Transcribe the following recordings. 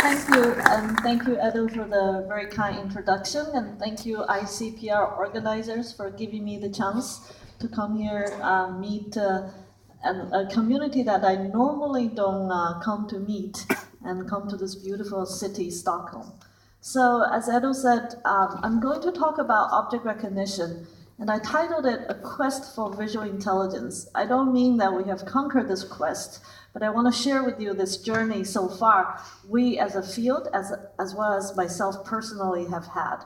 Thank you, and thank you, Edu, for the very kind introduction, and thank you, ICPR organizers, for giving me the chance to come here, meet a community that I normally don't come to meet, and come to this beautiful city, Stockholm. So, as Edu said, I'm going to talk about object recognition, and I titled it A Quest for Visual Intelligence. I don't mean that we have conquered this quest, but I want to share with you this journey so far we as a field, as well as myself personally, have had.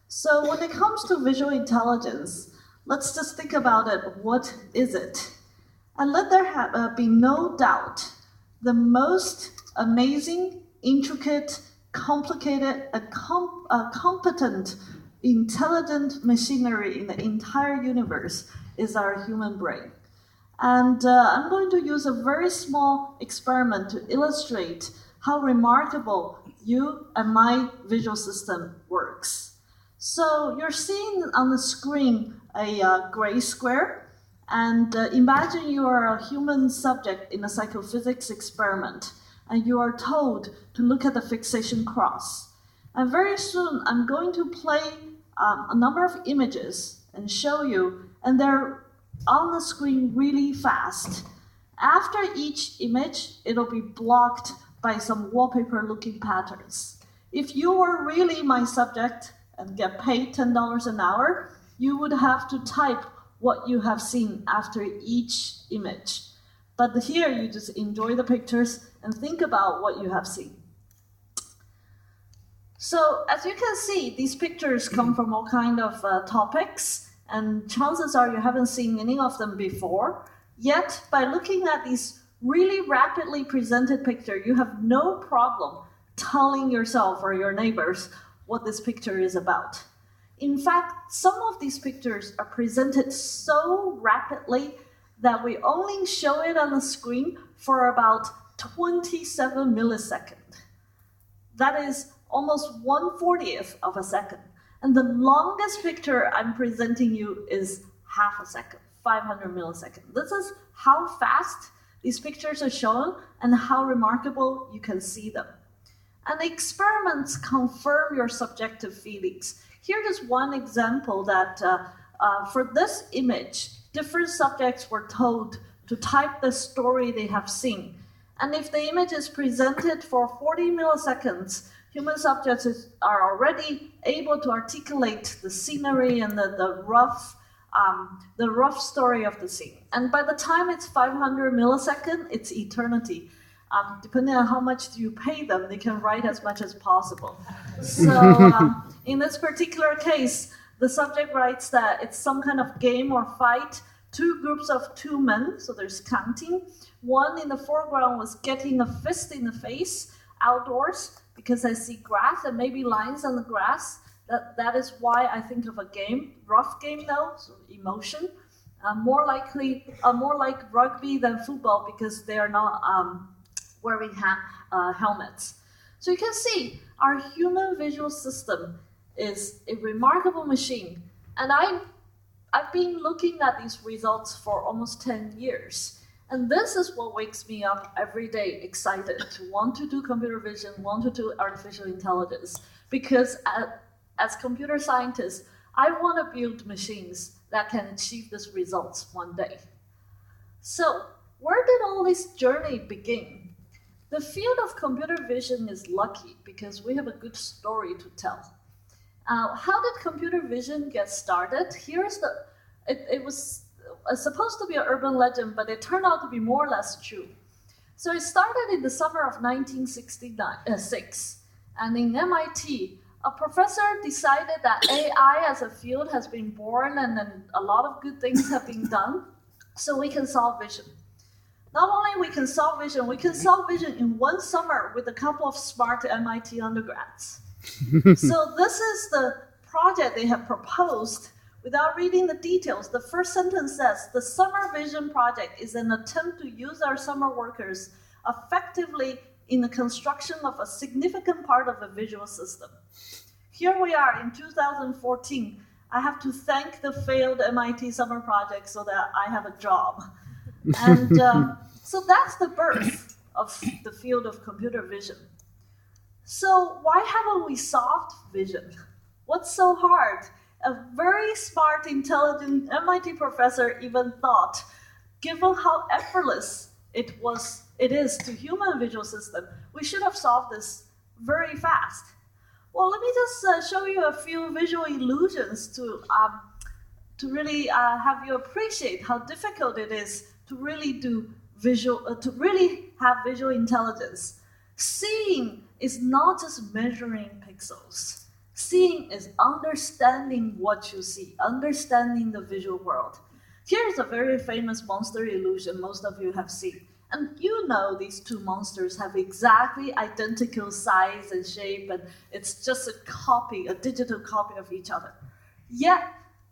So when it comes to visual intelligence, let's just think about it. What is it? And let there be no doubt, the most amazing, intricate, complicated, competent, intelligent machinery in the entire universe is our human brain. And I'm going to use a very small experiment to illustrate how remarkable you and my visual system works. So you're seeing on the screen a gray square, and imagine you are a human subject in a psychophysics experiment, and you are told to look at the fixation cross. And very soon I'm going to play a number of images and show you, and they're on the screen really fast. After each image, it'll be blocked by some wallpaper-looking patterns. If you were really my subject and get paid $10 an hour, you would have to type what you have seen after each image. But here, you just enjoy the pictures and think about what you have seen. So, as you can see, these pictures come from all kinds of topics, and chances are you haven't seen any of them before. Yet, by looking at these really rapidly presented pictures, you have no problem telling yourself or your neighbors what this picture is about. In fact, some of these pictures are presented so rapidly that we only show it on the screen for about 27 milliseconds. That is almost 1/40th of a second. And the longest picture I'm presenting you is half a second, 500 milliseconds. This is how fast these pictures are shown and how remarkable you can see them. And the experiments confirm your subjective feelings. Here is one example that for this image, different subjects were told to type the story they have seen. And if the image is presented for 40 milliseconds, human subjects are already able to articulate the scenery and the rough story of the scene. And by the time it's 500 milliseconds, it's eternity. Depending on how much you pay them, they can write as much as possible. So in this particular case, the subject writes that it's some kind of game or fight. Two groups of two men, so there's counting. One in the foreground was getting a fist in the face outdoors, because I see grass and maybe lines on the grass. That is why I think of a game, rough game though, so emotion. More like rugby than football, because they are not wearing helmets. So you can see our human visual system is a remarkable machine. And I've been looking at these results for almost 10 years. And this is what wakes me up every day, excited to want to do computer vision, want to do artificial intelligence. Because as computer scientists, I want to build machines that can achieve these results one day. So where did all this journey begin? The field of computer vision is lucky because we have a good story to tell. How did computer vision get started? It was supposed to be an urban legend, but it turned out to be more or less true. So it started in the summer of 1966, and in MIT, a professor decided that AI as a field has been born, and then a lot of good things have been done, so we can solve vision. Not only we can solve vision in one summer with a couple of smart MIT undergrads. So this is the project they have proposed. Without reading the details, the first sentence says, the Summer Vision Project is an attempt to use our summer workers effectively in the construction of a significant part of the visual system. Here we are in 2014. I have to thank the failed MIT summer project so that I have a job. And so that's the birth of the field of computer vision. So why haven't we solved vision? What's so hard? A very smart, intelligent MIT professor even thought, given how effortless it is to human visual system, we should have solved this very fast. Well, let me just show you a few visual illusions to really have you appreciate how difficult it is to really to really have visual intelligence. Seeing is not just measuring pixels. Seeing is understanding what you see, understanding the visual world. Here's a very famous monster illusion most of you have seen. And you know these two monsters have exactly identical size and shape, and it's just a copy, a digital copy of each other. Yet,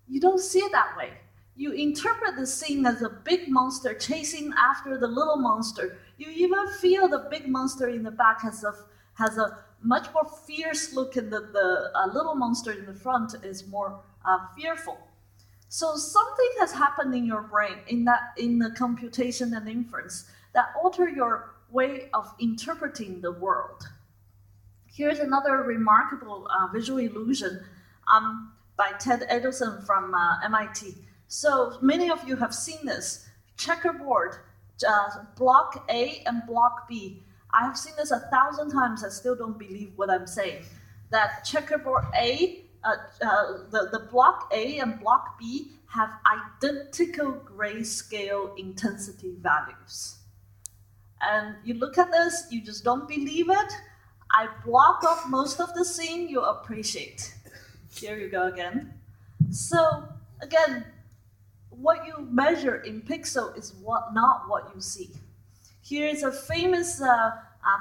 you don't see it that way. You interpret the scene as a big monster chasing after the little monster. You even feel the big monster in the back has a much more fierce look, and the little monster in the front is more fearful. So something has happened in your brain in the computation and inference that alter your way of interpreting the world. Here's another remarkable visual illusion by Ted Edelson from MIT. So many of you have seen this checkerboard, block A and block B. I have seen this 1,000 times. I still don't believe what I'm saying. That checkerboard A, the block A and block B have identical grayscale intensity values. And you look at this, you just don't believe it. I block off most of the scene, you appreciate. Here you go again. So again, what you measure in pixel is not what you see. Here is a famous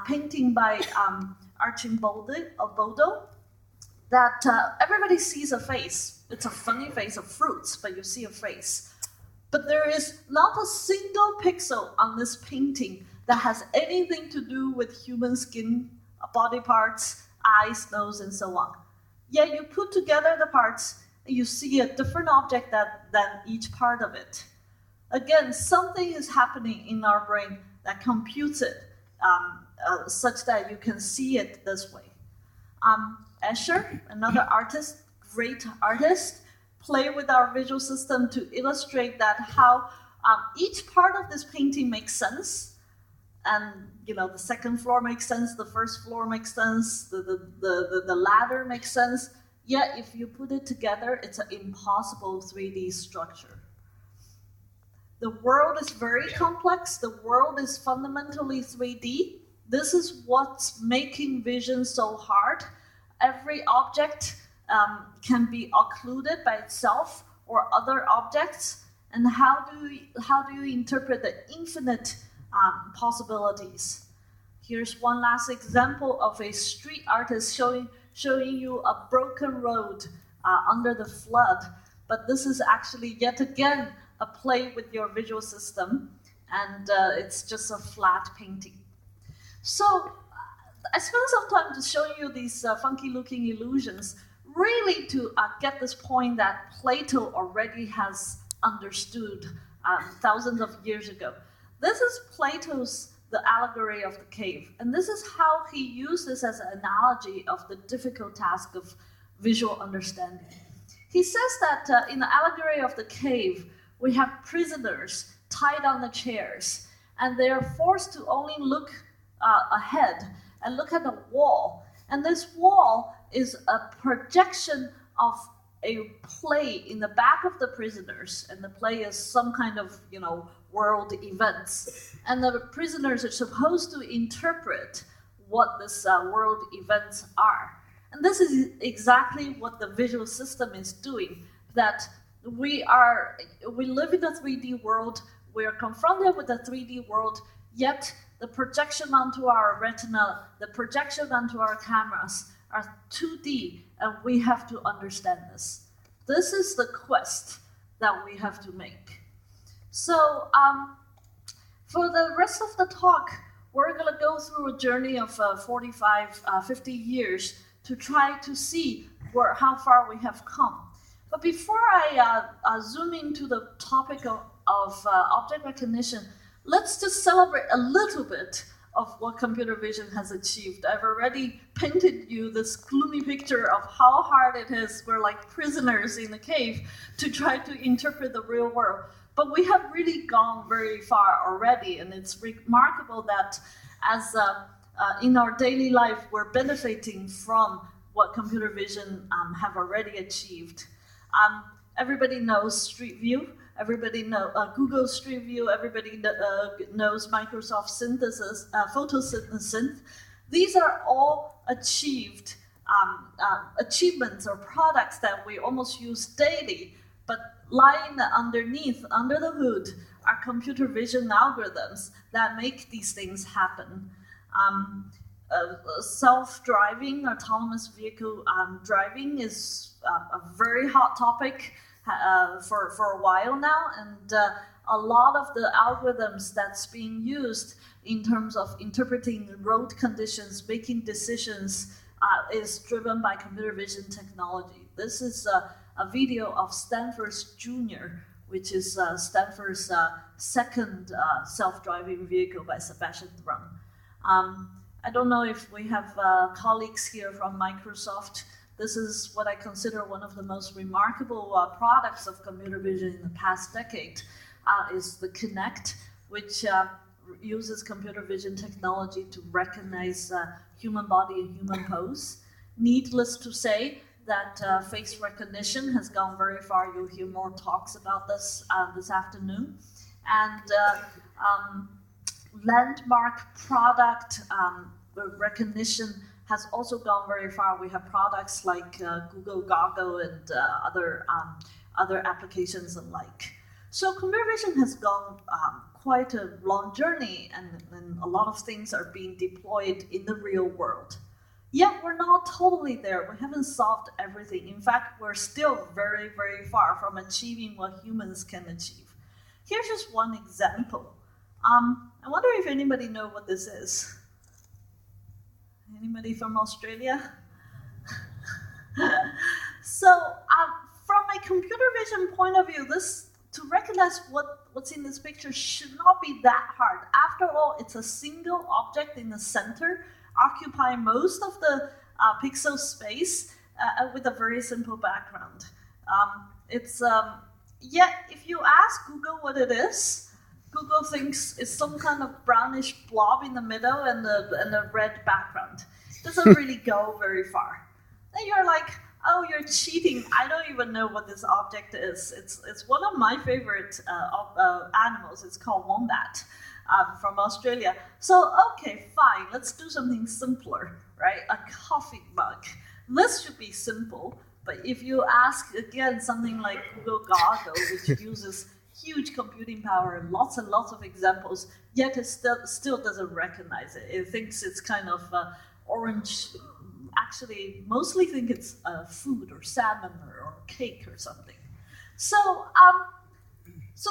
painting by Archimboldo that everybody sees a face. It's a funny face of fruits, but you see a face. But there is not a single pixel on this painting that has anything to do with human skin, body parts, eyes, nose, and so on. Yet you put together the parts, and you see a different object than each part of it. Again, something is happening in our brain that computes it such that you can see it this way. Escher, another artist, great artist, play with our visual system to illustrate that how each part of this painting makes sense. And the second floor makes sense, the first floor makes sense, the ladder makes sense. Yet if you put it together, it's an impossible 3D structure. The world is very complex. The world is fundamentally 3D. This is what's making vision so hard. Every object can be occluded by itself or other objects. And how do you interpret the infinite possibilities? Here's one last example of a street artist showing you a broken road under the flood. But this is actually yet again a play with your visual system, and it's just a flat painting. So I spent some time to show you these funky-looking illusions, really to get this point that Plato already has understood thousands of years ago. This is Plato's The Allegory of the Cave, and this is how he used this as an analogy of the difficult task of visual understanding. He says that in the Allegory of the Cave, we have prisoners tied on the chairs, and they are forced to only look ahead and look at the wall. And this wall is a projection of a play in the back of the prisoners, and the play is some kind of world events, and the prisoners are supposed to interpret what this world events are. And this is exactly what the visual system is doing, that we live in a 3D world, we are confronted with a 3D world, yet the projection onto our retina, the projection onto our cameras are 2D, and we have to understand this. This is the quest that we have to make. So for the rest of the talk, we're going to go through a journey of 50 years to try to see how far we have come. But before I zoom into the topic of object recognition, let's just celebrate a little bit of what computer vision has achieved. I've already painted you this gloomy picture of how hard it is. We're like prisoners in a cave to try to interpret the real world. But we have really gone very far already, and it's remarkable that as in our daily life, we're benefiting from what computer vision have already achieved. Everybody knows Street View. Everybody knows Google Street View. Everybody knows Microsoft Synthesis, Photosynthesis. These are all achieved achievements or products that we almost use daily. But lying underneath, under the hood, are computer vision algorithms that make these things happen. Self-driving, autonomous vehicle driving is a very hot topic for a while now, and a lot of the algorithms that's being used in terms of interpreting road conditions, making decisions, is driven by computer vision technology. This is a video of Stanford's Junior, which is Stanford's second self-driving vehicle by Sebastian Thrun. I don't know if we have colleagues here from Microsoft. This is what I consider one of the most remarkable products of computer vision in the past decade, is the Kinect, which uses computer vision technology to recognize human body and human pose. Needless to say that face recognition has gone very far. You'll hear more talks about this this afternoon. And landmark product recognition has also gone very far. We have products like Google Goggle and other applications alike. So computer vision has gone quite a long journey, and a lot of things are being deployed in the real world. Yet we're not totally there. We haven't solved everything. In fact, we're still very, very far from achieving what humans can achieve. Here's just one example. I wonder if anybody knows what this is. Anybody from Australia? So from a computer vision point of view, to recognize what's in this picture should not be that hard. After all, it's a single object in the center, occupying most of the pixel space with a very simple background. Yet, if you ask Google what it is, Google thinks it's some kind of brownish blob in the middle and a red background. It doesn't really go very far. Then you're like, oh, you're cheating. I don't even know what this object is. It's one of my favorite animals. It's called wombat from Australia. So, okay, fine. Let's do something simpler, right? A coffee mug. This should be simple. But if you ask, again, something like Google Goggle, which uses huge computing power and lots of examples, yet it still doesn't recognize it. It thinks it's kind of orange. Actually, mostly think it's food or salmon or cake or something. So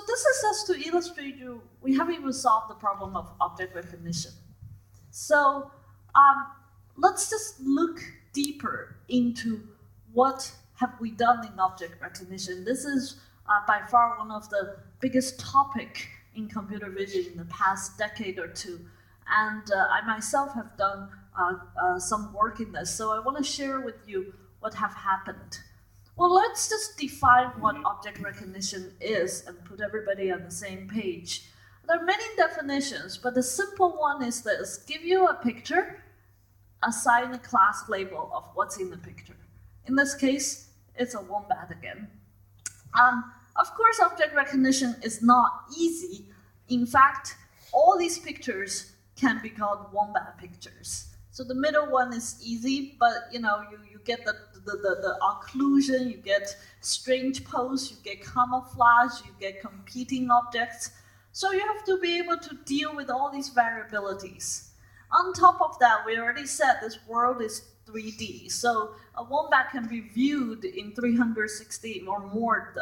this is just to illustrate you, we haven't even solved the problem of object recognition. So let's just look deeper into what have we done in object recognition. This is by far one of the biggest topic in computer vision in the past decade or two. And I myself have done some work in this. So I want to share with you what have happened. Well, let's just define what object recognition is and put everybody on the same page. There are many definitions, but the simple one is this: give you a picture, assign a class label of what's in the picture. In this case, it's a wombat again. Of course, object recognition is not easy. In fact, all these pictures can be called wombat pictures. So the middle one is easy, but you get the occlusion, you get strange pose, you get camouflage, you get competing objects. So you have to be able to deal with all these variabilities. On top of that, we already said this world is 3D. So a wombat can be viewed in 360 or more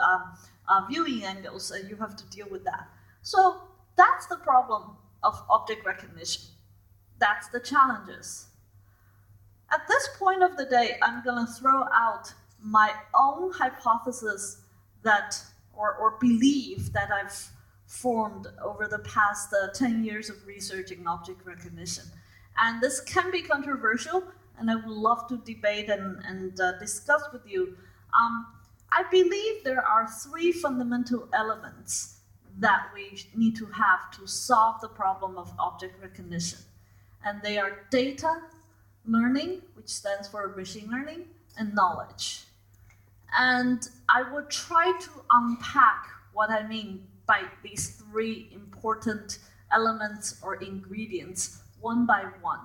viewing angles, and you have to deal with that. So that's the problem of object recognition. That's the challenges. At this point of the day, I'm going to throw out my own hypothesis that, or belief that I've formed over the past 10 years of research in object recognition. And this can be controversial, and I would love to debate and discuss with you. I believe there are three fundamental elements that we need to have to solve the problem of object recognition. And they are data, learning, which stands for machine learning, and knowledge. And I will try to unpack what I mean by these three important elements or ingredients one by one.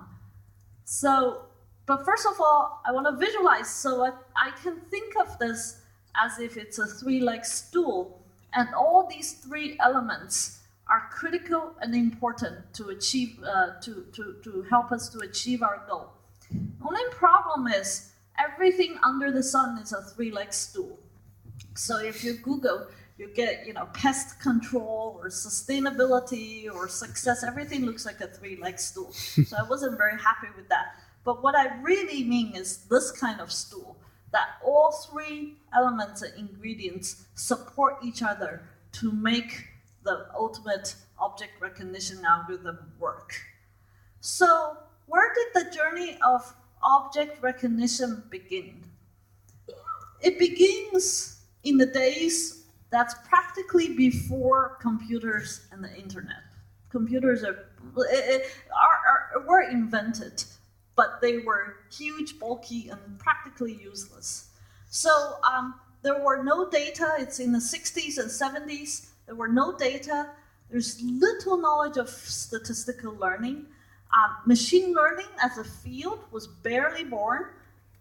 So, but first of all, I want to visualize so I can think of this as if it's a three-leg stool, and all these three elements are critical and important to achieve, to help us to achieve our goal. Only problem is everything under the sun is a three-leg stool. So if you Google, you get pest control or sustainability or success. Everything looks like a three-leg stool. So I wasn't very happy with that. But what I really mean is this kind of stool, that all three elements and ingredients support each other to make the ultimate object recognition algorithm work. So where did the journey of object recognition begin? It begins in the days that's practically before computers and the internet. Computers were invented, but they were huge, bulky, and practically useless. So there were no data. It's in the 60s and 70s. There were no data. There's little knowledge of statistical learning. Machine learning as a field was barely born,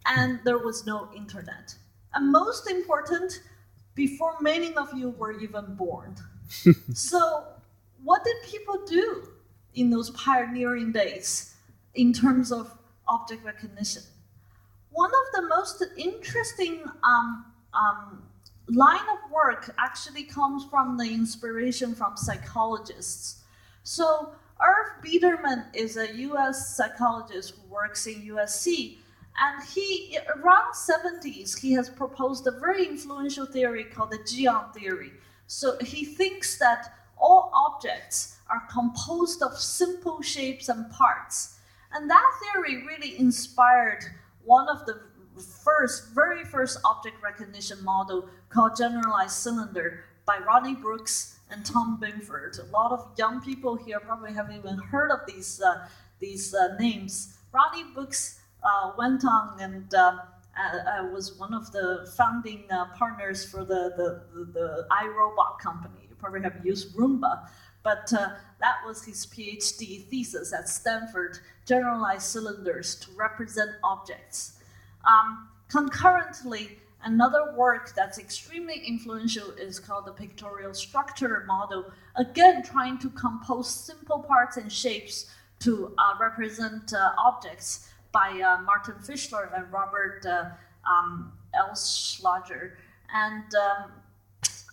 and there was no internet. And most important, before many of you were even born. So what did people do in those pioneering days in terms of object recognition? One of the most interesting line of work actually comes from the inspiration from psychologists. So Irv Biederman is a US psychologist who works in USC, and he, around 70s, he has proposed a very influential theory called the Geon theory. So he thinks that all objects are composed of simple shapes and parts. And that theory really inspired one of the very first object recognition model called generalized cylinder by Ronnie Brooks and Tom Binford. A lot of young people here probably haven't even heard of these names. Ronnie Brooks went on and was one of the founding partners for the iRobot company. You probably have used Roomba, but that was his PhD thesis at Stanford, generalized cylinders to represent objects. Concurrently, another work that's extremely influential is called the pictorial structure model, again trying to compose simple parts and shapes to represent objects by Martin Fischler and Robert Elschlager. And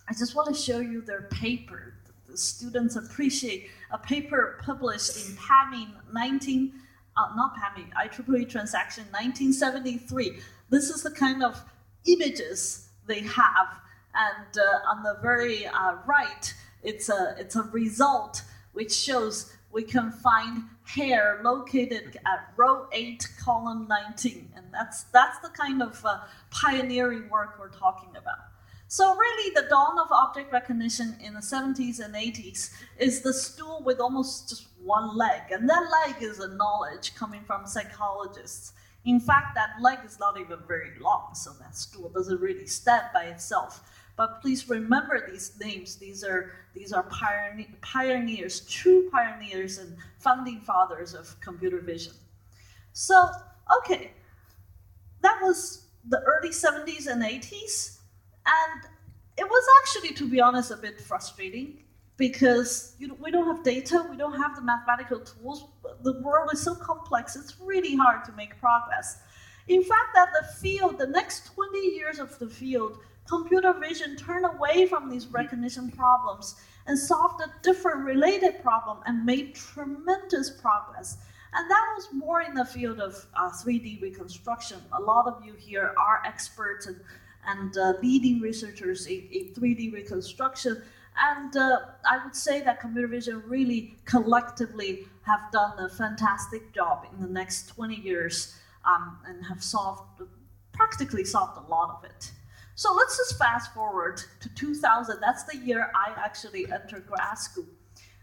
I just want to show you their paper. The students appreciate a paper published in IEEE Transaction 1973. This is the kind of images they have. And on the very right, it's a result which shows we can find hair located at row 8, column 19. And that's the kind of pioneering work we're talking about. So really, the dawn of object recognition in the 70s and 80s is the stool with almost just one leg. And that leg is a knowledge coming from psychologists. In fact, that leg is not even very long, so that stool doesn't really stand by itself. But please remember these names. These are pioneers, true pioneers and founding fathers of computer vision. So, okay, that was the early 70s and 80s. And it was actually, to be honest, a bit frustrating because we don't have data, we don't have the mathematical tools. The world is so complex, it's really hard to make progress. In fact, that the field, the next 20 years of the field, computer vision turned away from these recognition problems and solved a different related problem and made tremendous progress. And that was more in the field of 3D reconstruction. A lot of you here are experts and leading researchers in 3D reconstruction. And I would say that computer vision really collectively have done a fantastic job in the next 20 years and have practically solved a lot of it. So let's just fast forward to 2000. That's the year I actually entered grad school.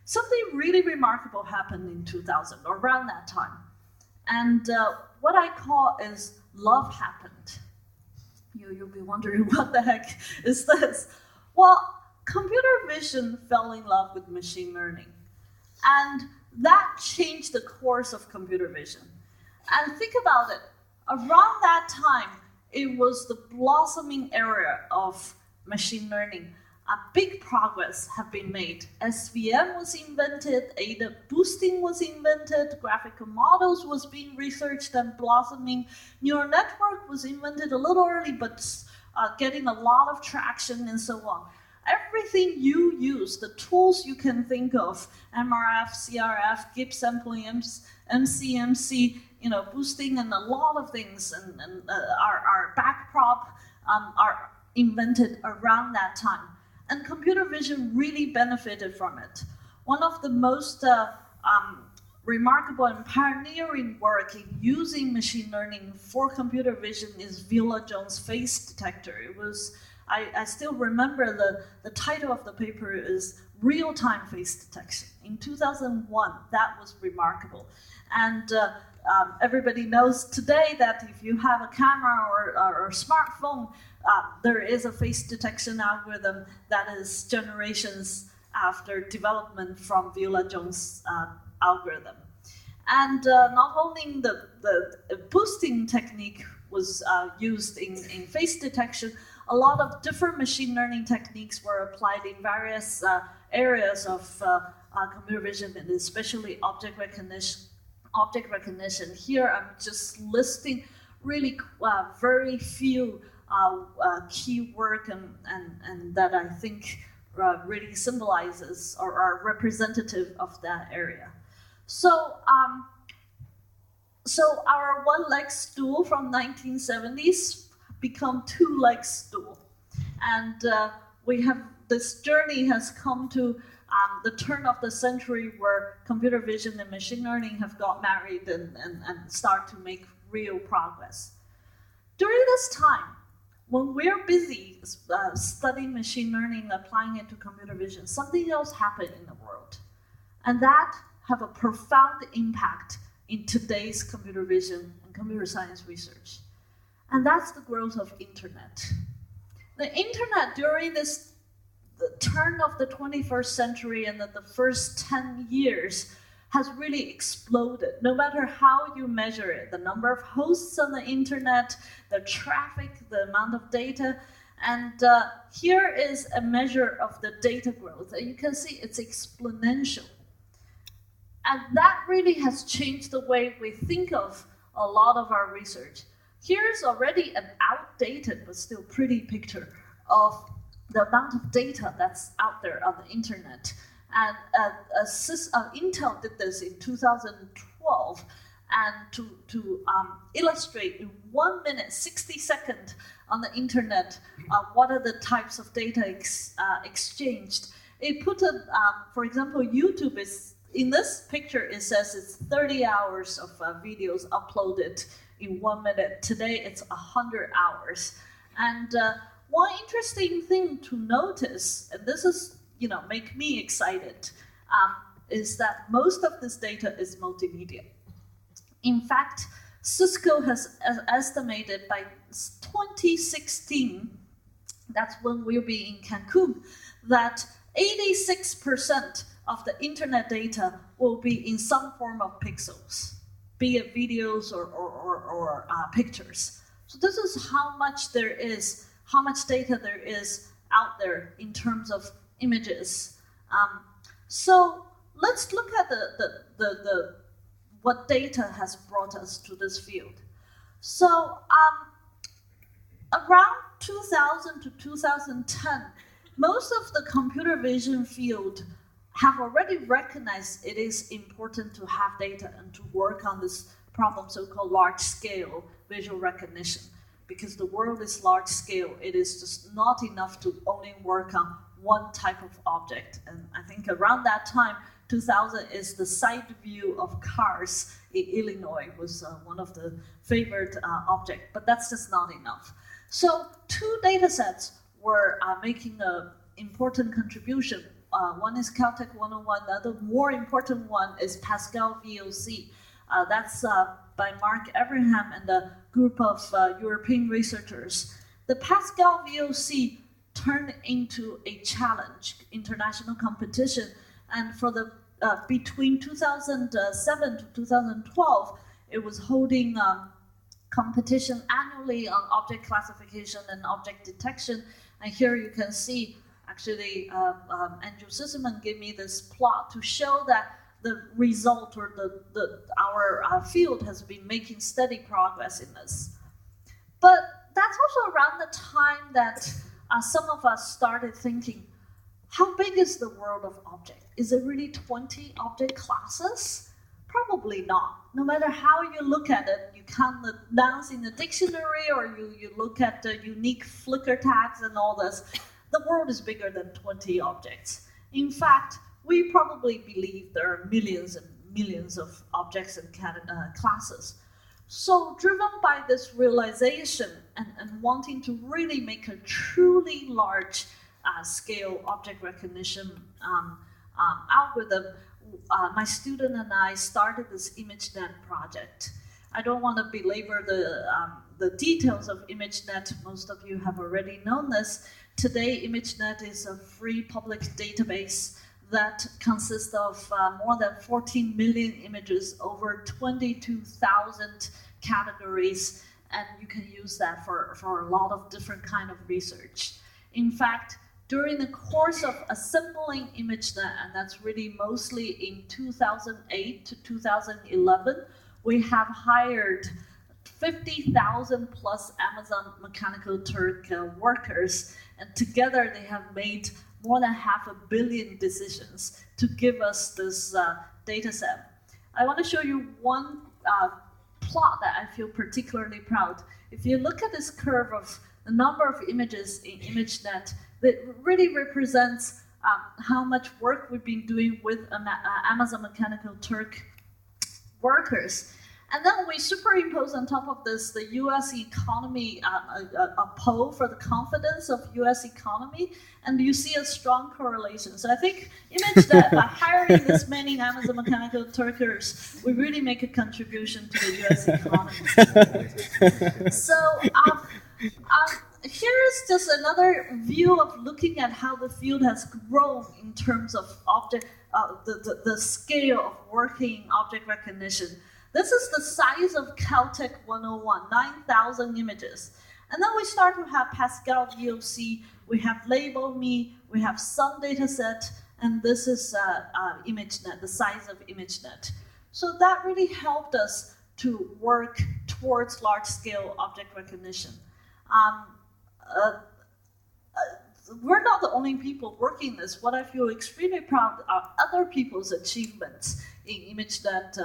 Something really remarkable happened in 2000, or around that time. And what I call is love happened. You'll be wondering, what the heck is this? Well, computer vision fell in love with machine learning. And that changed the course of computer vision. And think about it. Around that time, it was the blossoming era of machine learning. A big progress have been made. SVM was invented, ADA boosting was invented, graphical models was being researched and blossoming. Neural network was invented a little early, but getting a lot of traction and so on. Everything you use, the tools you can think of, MRF, CRF, GIP sampling, MCMC, boosting, and a lot of things, and our backprop are invented around that time. And computer vision really benefited from it. One of the most remarkable and pioneering work in using machine learning for computer vision is Viola-Jones face detector. It was, I still remember the title of the paper is Real-Time Face Detection. In 2001, that was remarkable. And everybody knows today that if you have a camera or a smartphone, there is a face detection algorithm that is generations after development from Viola-Jones algorithm. And not only the boosting technique was used in face detection, a lot of different machine learning techniques were applied in various areas of computer vision, and especially object recognition. Here I'm just listing really very few key work and that I think really symbolizes or are representative of that area. So our one-leg stool from 1970s become two-leg stool, and this journey has come to the turn of the century, where computer vision and machine learning have got married and start to make real progress. During this time, when we're busy studying machine learning, applying it to computer vision, something else happened in the world. And that have a profound impact in today's computer vision and computer science research. And that's the growth of internet. The internet during the turn of the 21st century and the first 10 years has really exploded. No matter how you measure it, the number of hosts on the internet, the traffic, the amount of data, and here is a measure of the data growth. And you can see it's exponential. And that really has changed the way we think of a lot of our research. Here's already an outdated but still pretty picture of the amount of data that's out there on the internet. And Intel did this in 2012, and to illustrate in 1 minute, 60 seconds on the internet, what are the types of data exchanged. It put, for example, YouTube is, in this picture, it says it's 30 hours of videos uploaded in 1 minute. Today, it's 100 hours. And one interesting thing to notice, and this is, make me excited, is that most of this data is multimedia. In fact, Cisco has estimated by 2016, that's when we'll be in Cancun, that 86% of the internet data will be in some form of pixels, be it videos or pictures. So this is how much data there is out there in terms of images. So let's look at what data has brought us to this field. So around 2000 to 2010, most of the computer vision field have already recognized it is important to have data and to work on this problem, so-called large-scale visual recognition. Because the world is large-scale, it is just not enough to only work on one type of object. And I think around that time, 2000 is the side view of cars in Illinois was one of the favorite objects, but that's just not enough. So 2 data sets were making an important contribution. One is Caltech 101, the other more important one is Pascal VOC. That's by Mark Everingham and a group of European researchers. The Pascal VOC turned into a challenge, international competition, and for the between 2007 to 2012, it was holding competition annually on object classification and object detection. And here you can see, actually, Andrew Sisselman gave me this plot to show that the result or our field has been making steady progress in this. But that's also around the time that some of us started thinking, how big is the world of object? Is it really 20 object classes? Probably not. No matter how you look at it, you count the nouns in the dictionary or you look at the unique Flickr tags and all this, the world is bigger than 20 objects. In fact, we probably believe there are millions and millions of objects and classes. So driven by this realization and wanting to really make a truly large scale object recognition algorithm, my student and I started this ImageNet project. I don't want to belabor the details of ImageNet. Most of you have already known this. Today, ImageNet is a free public database that consists of more than 14 million images, over 22,000 categories, and you can use that for a lot of different kind of research. In fact, during the course of assembling ImageNet, and that's really mostly in 2008 to 2011, we have hired 50,000 plus Amazon Mechanical Turk workers, and together they have made more than 500 million decisions to give us this data set. I want to show you one plot that I feel particularly proud. If you look at this curve of the number of images in ImageNet, that really represents how much work we've been doing with Amazon Mechanical Turk workers. And then we superimpose on top of this the US economy, a poll for the confidence of US economy, and you see a strong correlation. So I think ImageNet, by hiring this many Amazon Mechanical Turkers, we really make a contribution to the US economy. So here is just another view of looking at how the field has grown in terms of the scale of working object recognition. This is the size of Caltech 101, 9,000 images. And then we start to have Pascal VOC, we have Label Me, we have some data set, and this is ImageNet, the size of ImageNet. So that really helped us to work towards large-scale object recognition. We're not the only people working this. What I feel extremely proud are other people's achievements in ImageNet,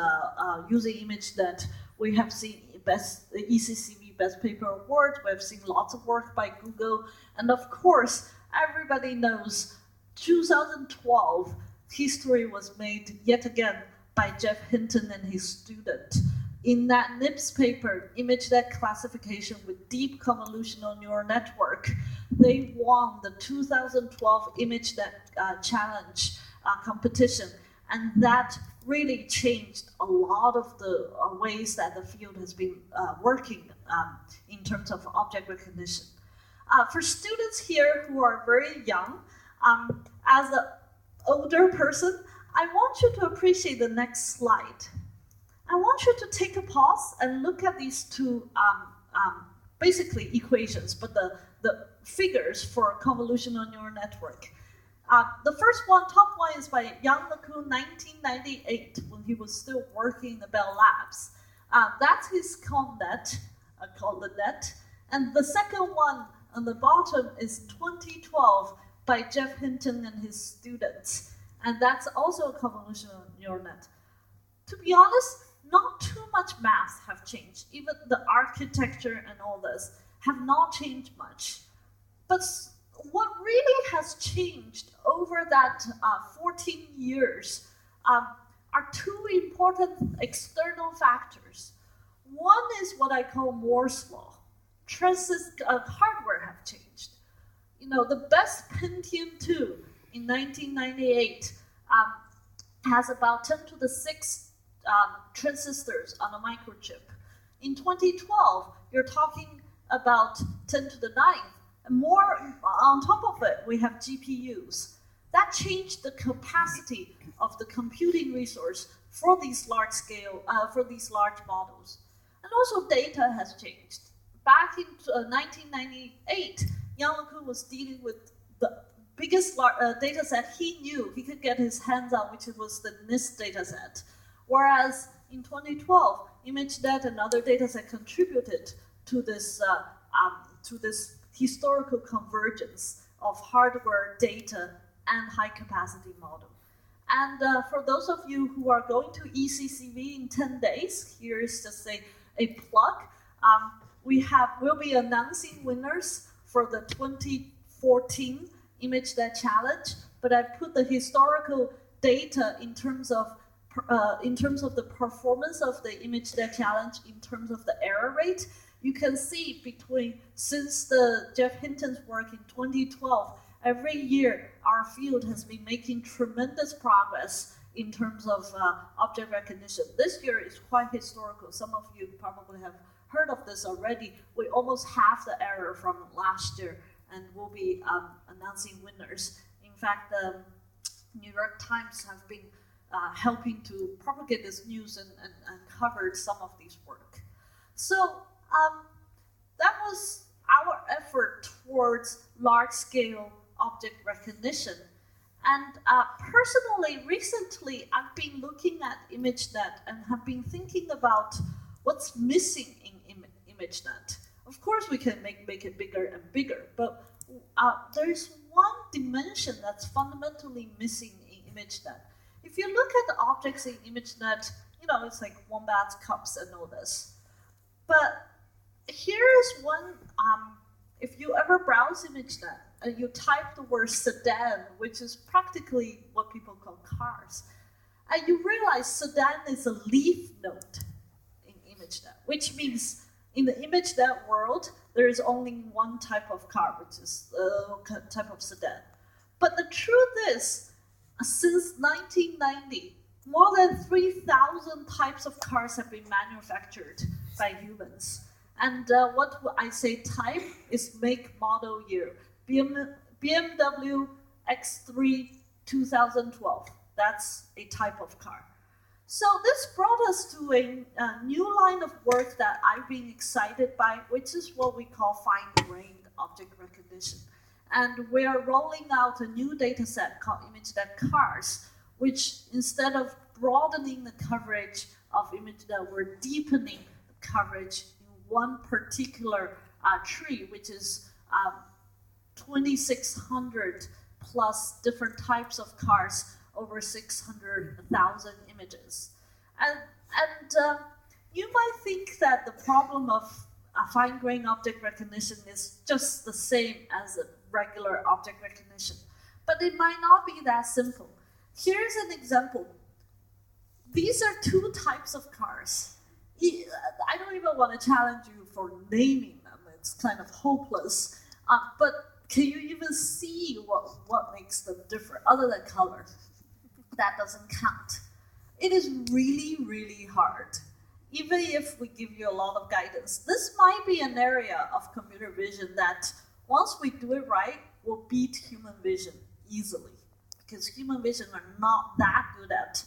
using ImageNet. We have seen ECCV Best Paper Award. We have seen lots of work by Google. And of course, everybody knows 2012, history was made yet again by Jeff Hinton and his student. In that NIPS paper, ImageNet classification with deep convolutional neural network, they won the 2012 ImageNet challenge competition. And that really changed a lot of the ways that the field has been working in terms of object recognition. For students here who are very young, as an older person, I want you to appreciate the next slide. I want you to take a pause and look at these two basically equations, but the figures for convolutional neural network. The first one, top one, is by Yang LeCun, 1998, when he was still working in the Bell Labs. That's his ConNet, called the net. And the second one on the bottom is 2012 by Jeff Hinton and his students. And that's also a convolutional neural net. To be honest, not too much math have changed. Even the architecture and all this have not changed much. But what really has changed over that 14 years are two important external factors. One is what I call Moore's law. Hardware have changed. The best Pentium 2 in 1998 has about 10 to the 6 transistors on a microchip. In 2012, you're talking about 10 to the 9th. And more on top of it, we have GPUs. That changed the capacity of the computing resource for these large models. And also data has changed. Back in 1998, Yang LeCun was dealing with the biggest data set he knew he could get his hands on, which was the NIST data set. Whereas in 2012, ImageNet and other data set contributed to this historical convergence of hardware, data, and high-capacity model. And for those of you who are going to ECCV in 10 days, here is just a plug. We'll be announcing winners for the 2014 ImageNet Challenge, but I put the historical data in terms of the performance of the ImageNet Challenge, in terms of the error rate. You can see since the Jeff Hinton's work in 2012, every year our field has been making tremendous progress in terms of object recognition. This year is quite historical. Some of you probably have heard of this already. We almost halved the error from last year, and we'll be announcing winners. In fact, the New York Times have been helping to propagate this news and covered some of these work. So that was our effort towards large-scale object recognition. And personally, recently, I've been looking at ImageNet and have been thinking about what's missing in ImageNet. Of course, we can make it bigger and bigger, but there's one dimension that's fundamentally missing in ImageNet. If you look at the objects in ImageNet, it's like wombats, cups, and all this. But here's one, if you ever browse ImageNet and you type the word sedan, which is practically what people call cars, and you realize sedan is a leaf node in ImageNet, which means in the ImageNet world, there is only one type of car, which is a type of sedan. But the truth is, since 1990, more than 3,000 types of cars have been manufactured by humans. And what I say type is make, model, year. BMW X3 2012, that's a type of car. So this brought us to a new line of work that I've been excited by, which is what we call fine-grained object recognition. And we are rolling out a new data set called ImageNet Cars, which instead of broadening the coverage of ImageNet, we're deepening the coverage in one particular tree, which is 2,600 plus different types of cars, over 600,000 images. And you might think that the problem of fine-grained object recognition is just the same as a regular object recognition, but it might not be that simple. Here's an example. These are two types of cars. I don't even want to challenge you for naming them. It's kind of hopeless. But can you even see what makes them different, other than color? That doesn't count. It is really, really hard, even if we give you a lot of guidance. This might be an area of computer vision that, once we do it right, will beat human vision easily, because human vision are not that good at,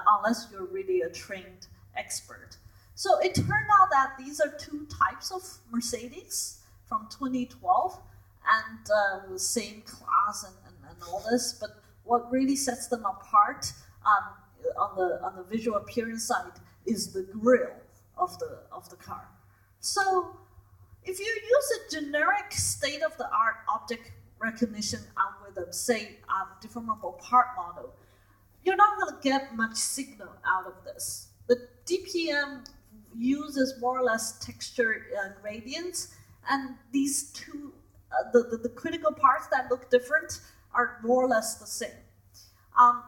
unless you're really a trained expert. So it turned out that these are two types of Mercedes from 2012, and the same class and all this, but what really sets them apart on the visual appearance side is the grille of the car. So if you use a generic state-of-the-art object recognition algorithm, say deformable part model, you're not going to get much signal out of this. The DPM uses more or less texture gradients, and these two the critical parts that look different are more or less the same.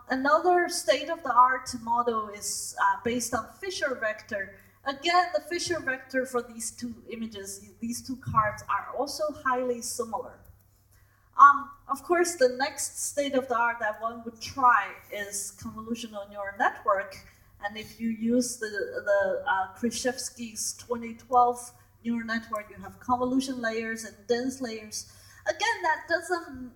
Another state-of-the-art model is based on Fisher vector. Again, the Fisher vector for these two images, these two cards, are also highly similar. Of course, the next state-of-the-art that one would try is convolutional neural network. And if you use the Krzyzewski's 2012 neural network, you have convolution layers and dense layers. Again, that doesn't,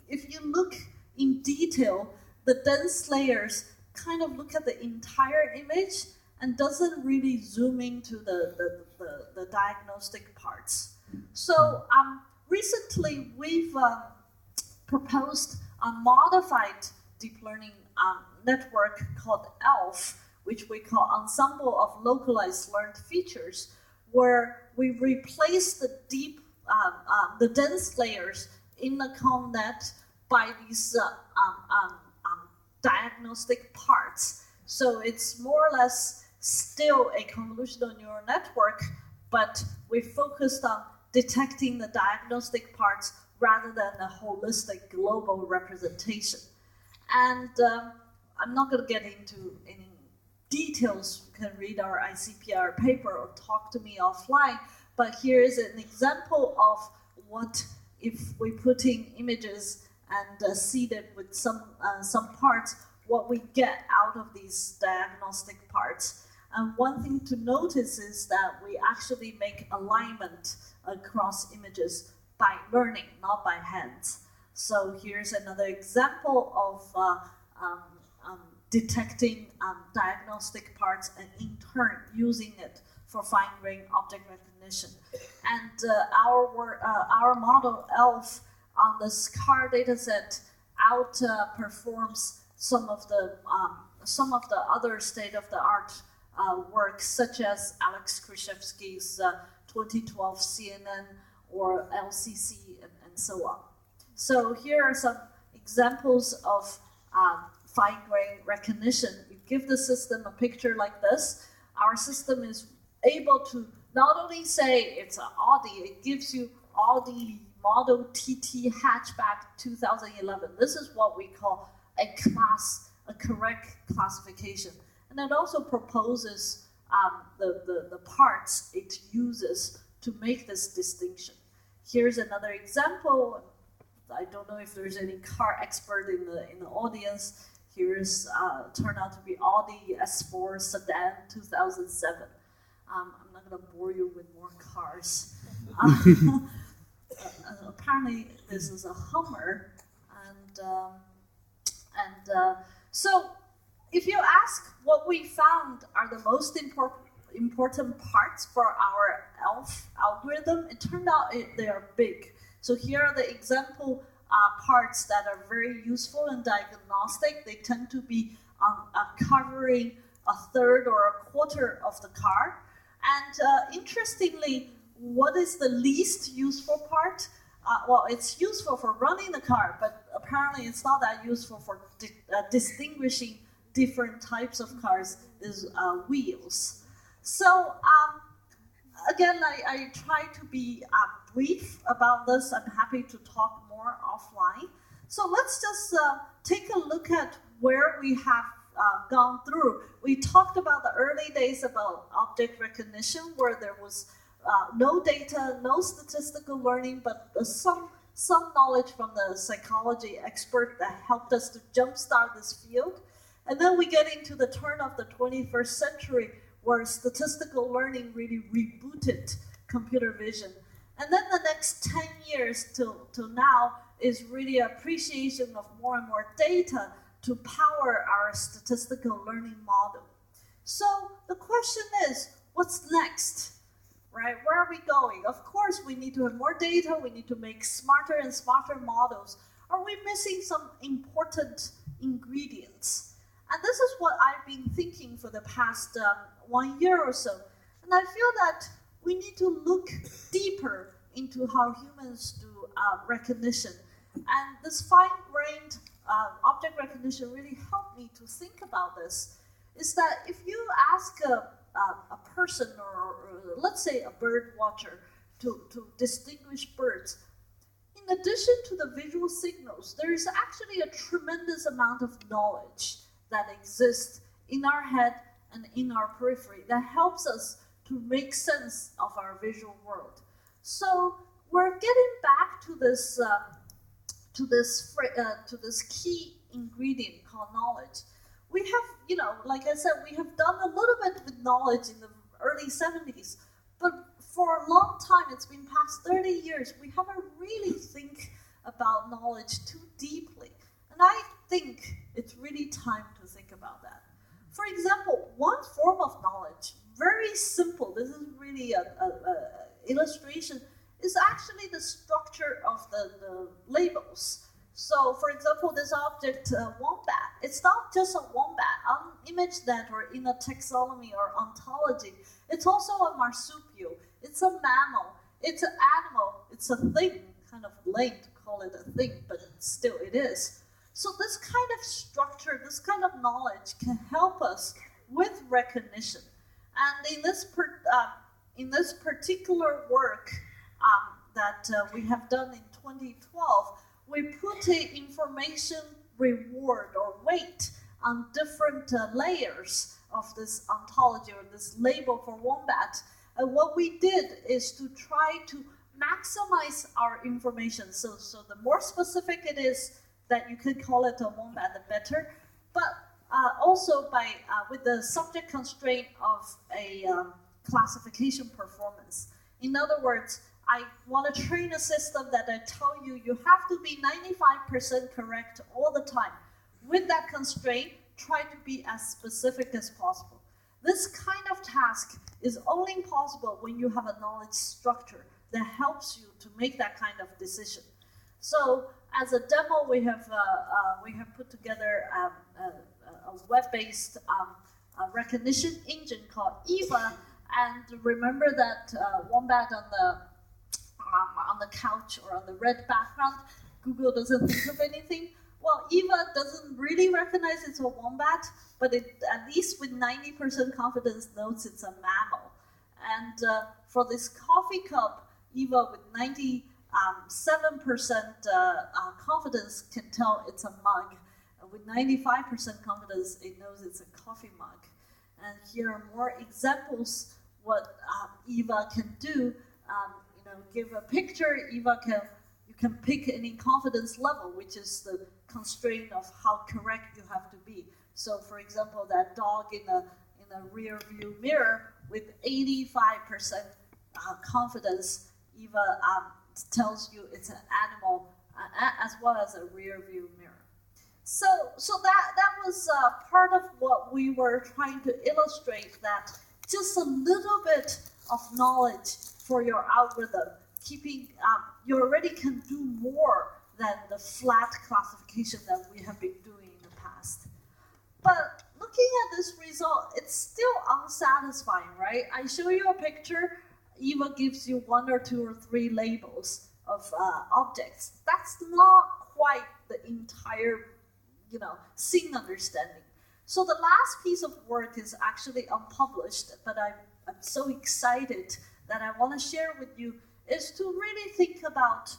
if you look in detail, the dense layers kind of look at the entire image and doesn't really zoom into the diagnostic parts. So recently we've proposed a modified deep learning network called ELF, which we call Ensemble of Localized Learned Features, where we replace the the dense layers in the ConvNet by these diagnostic parts. So it's more or less still a convolutional neural network, but we focused on detecting the diagnostic parts rather than a holistic global representation. And I'm not going to get into any details. You can read our ICPR paper or talk to me offline, but here is an example of what if we put in images and seed it with some parts, what we get out of these diagnostic parts. And one thing to notice is that we actually make alignment across images by learning, not by hands. So here's another example of detecting diagnostic parts and in turn using it for fine-grained object recognition. And our model ELF on the SCAR dataset outperforms some of the other state-of-the-art work, such as Alex Krzyzewski's 2012 CNN or LCC and so on. So here are some examples of fine-grained recognition. You give the system a picture like this, our system is able to not only say it's an Audi, it gives you Audi Model TT hatchback 2011. This is what we call a correct classification. And it also proposes the parts it uses to make this distinction. Here's another example. I don't know if there's any car expert in the audience. Here's turned out to be Audi S4 sedan 2007. I'm not going to bore you with more cars. Apparently, this is a Hummer, so if you ask what we found are the most important parts for our ELF algorithm, it turned out they are big. So here are the example parts that are very useful and diagnostic. They tend to be covering a third or a quarter of the car. And interestingly, what is the least useful part? Well, it's useful for running the car, but apparently it's not that useful for distinguishing different types of cars is wheels. So again, I try to be brief about this. I'm happy to talk more offline. So let's just take a look at where we have gone through. We talked about the early days about object recognition, where there was no data, no statistical learning, but some knowledge from the psychology expert that helped us to jumpstart this field. And then we get into the turn of the 21st century, where statistical learning really rebooted computer vision. And then the next 10 years till now is really appreciation of more and more data to power our statistical learning model. So the question is, what's next? Right? Where are we going? Of course, we need to have more data. We need to make smarter and smarter models. Are we missing some important ingredients? And this is what I've been thinking for the past 1 year or so. And I feel that we need to look deeper into how humans do recognition. And this fine-grained object recognition really helped me to think about this, is that if you ask a person or let's say a bird watcher to distinguish birds, in addition to the visual signals, there is actually a tremendous amount of knowledge that exists in our head and in our periphery that helps us to make sense of our visual world. So we're getting back to this key ingredient called knowledge. We have, like I said, we have done a little bit with knowledge in the early 70s, but for a long time, it's been past 30 years, we haven't really think about knowledge too deeply. And I think it's really time to think about that. For example, one form of knowledge, very simple, this is really an illustration, is actually the structure of the labels. So, for example, this object, wombat, it's not just a wombat. On ImageNet or in a taxonomy or ontology, it's also a marsupial, it's a mammal, it's an animal, it's a thing, kind of lame to call it a thing, but still it is. So this kind of structure, this kind of knowledge can help us with recognition. And in this particular work that we have done in 2012, we put an information reward or weight on different layers of this ontology or this label for wombat. And what we did is to try to maximize our information. So the more specific it is that you could call it a wombat, the better. But also with the subject constraint of a classification performance. In other words, I want to train a system that I tell you have to be 95% correct all the time. With that constraint, try to be as specific as possible. This kind of task is only possible when you have a knowledge structure that helps you to make that kind of decision. So as a demo, we have put together a web-based recognition engine called EVA. And remember that wombat on the couch or on the red background, Google doesn't think of anything. Well, EVA doesn't really recognize it's a wombat, but it, at least with 90% confidence, knows it's a mammal. And for this coffee cup, EVA with 97% confidence can tell it's a mug. And with 95% confidence, it knows it's a coffee mug. And here are more examples what EVA can do. Give a picture, EVA you can pick any confidence level, which is the constraint of how correct you have to be. So, for example, that dog in a rear view mirror with 85% confidence, EVA tells you it's an animal as well as a rear view mirror. So that was part of what we were trying to illustrate, that just a little bit of knowledge for your algorithm, you already can do more than the flat classification that we have been doing in the past. But looking at this result, it's still unsatisfying, right? I show you a picture, EVA gives you 1 or 2 or 3 labels of objects. That's not quite the entire, scene understanding. So the last piece of work is actually unpublished, but I'm so excited that I want to share with you, is to really think about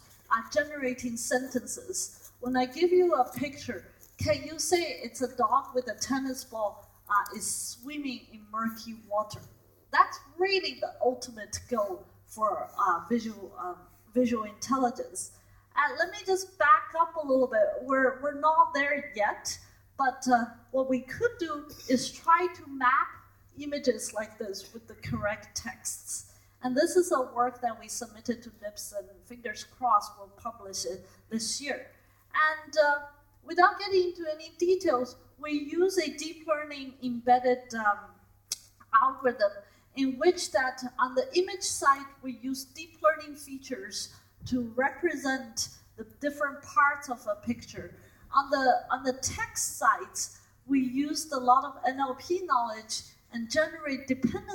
generating sentences. When I give you a picture, can you say it's a dog with a tennis ball is swimming in murky water? That's really the ultimate goal for visual intelligence. And let me just back up a little bit. We're not there yet, but what we could do is try to map images like this with the correct texts. And this is a work that we submitted to NIPS, and fingers crossed we'll publish it this year. And without getting into any details, we use a deep learning embedded algorithm in which that on the image side, we use deep learning features to represent the different parts of a picture. On the text sides, we used a lot of NLP knowledge and generate dependent